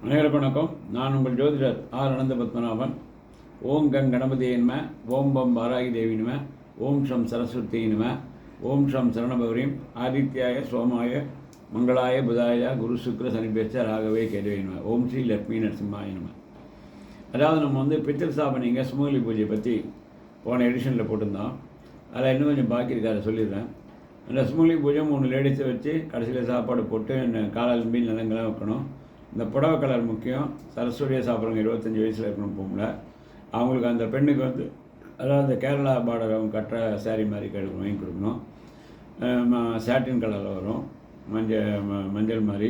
அனைவருக்கும் வணக்கம். நான் உங்கள் ஜோதிடர் ஆர் அனந்த பத்மநாபன். ஓம் கங் கணபதியே நம, ஓம் பம் வாராகி தேவி நம, ஓம் ஷம் சரஸ்வதி நம, ஓம் ஷம் சரணபௌரிம் ஆதித்யாய சோமாய மங்களாய புதாய குரு சுக்ர சனிபேச்ச ராகவே கேதவே நம, ஓம் ஸ்ரீ லட்சுமி நரசிம்மாய நம. அதாவது நம்ம பித்திரு ஸ்தாபனிங்க சுமங்கலி பூஜையை பற்றி போன எடிஷனில் போட்டிருந்தோம். அதில் இன்னும் கொஞ்சம் பாக்கி இருக்காத சொல்லிடுறேன். அந்த சுமங்கலி பூஜை 3 லேடிஸை வச்சு கடைசியில் சாப்பாடு போட்டு காலால் மீன் நிலங்களாக வைக்கணும். இந்த புடவை கலர் முக்கியம். சரஸ்வதியாக சாப்பிட்றவங்க 25 வயசில் இருக்கணும் போகல. அவங்களுக்கு அந்த பெண்ணுக்கு அதாவது அந்த கேரளா பார்டர் அவங்க கட்டுற சாரீ மாதிரி வாங்கி கொடுக்கணும். சாட்டின் கலரில் வரும், மஞ்சள் மாதிரி.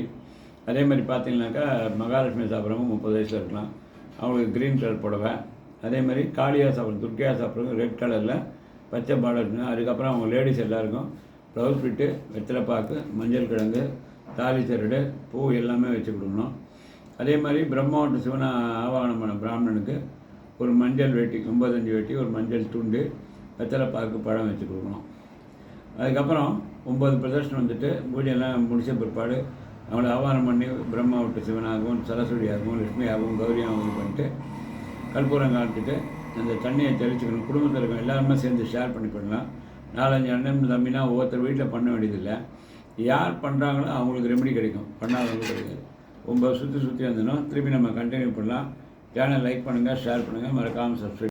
அதே மாதிரி பார்த்தீங்கன்னாக்கா மகாலட்சுமி சாப்பிட்றவங்க 30 வயசில் இருக்கலாம், அவங்களுக்கு க்ரீன் கலர் புடவை. அதே மாதிரி காளியாக சாப்பிட்றவங்க, துர்க்கையாக சாப்பிட்றவங்க ரெட் கலரில் பச்சை பார்டர் இருக்கணும். அதுக்கப்புறம் அவங்க லேடிஸ் எல்லாருக்கும் ப்ளவுஸ் பிட்டு, வெத்தலைப்பாக்கு, மஞ்சள் கிழங்கு, தாலி சரடு, பூ எல்லாமே வச்சு கொடுக்கணும். அதே மாதிரி பிரம்மாவட்ட சிவனை ஆவாகனம் பண்ண பிராமணனுக்கு ஒரு மஞ்சள் வேட்டி, 95 வேட்டி, ஒரு மஞ்சள் துண்டு, வெத்தலைப்பாக்கு, பழம் வச்சு கொடுக்கணும். அதுக்கப்புறம் 9 பிரதர்ஷனம் பூஜையெல்லாம் முடித்த பிற்பாடு அவங்கள ஆவாகனம் பண்ணி பிரம்மாவட்ட சிவனாகவும் சரஸ்வதியாகவும் லட்சுமியாகவும் கௌரியாகவும் இது பண்ணிட்டு கற்பூரம் காட்டிட்டு அந்த தண்ணியை தெளிச்சுக்கணும். குடும்பத்தில் இருக்க எல்லாருமே சேர்ந்து ஷேர் பண்ணிக்கலாம். 4-5 அண்ணன் தம்பினா ஒவ்வொருத்தர் வீட்டில் பண்ண வேண்டியதில்லை. யார் பண்ணுறாங்களோ அவங்களுக்கு ரெமெடி கிடைக்கும், பண்ணாதவங்களுக்கு கிடைக்காது. 9 சுற்றி வந்தோன்னா திருப்பி நம்ம கண்டினியூ பண்ணலாம். சேனல் லைக் பண்ணுங்கள், ஷேர் பண்ணுங்கள், மறக்காமல் சப்ஸ்கிரைப்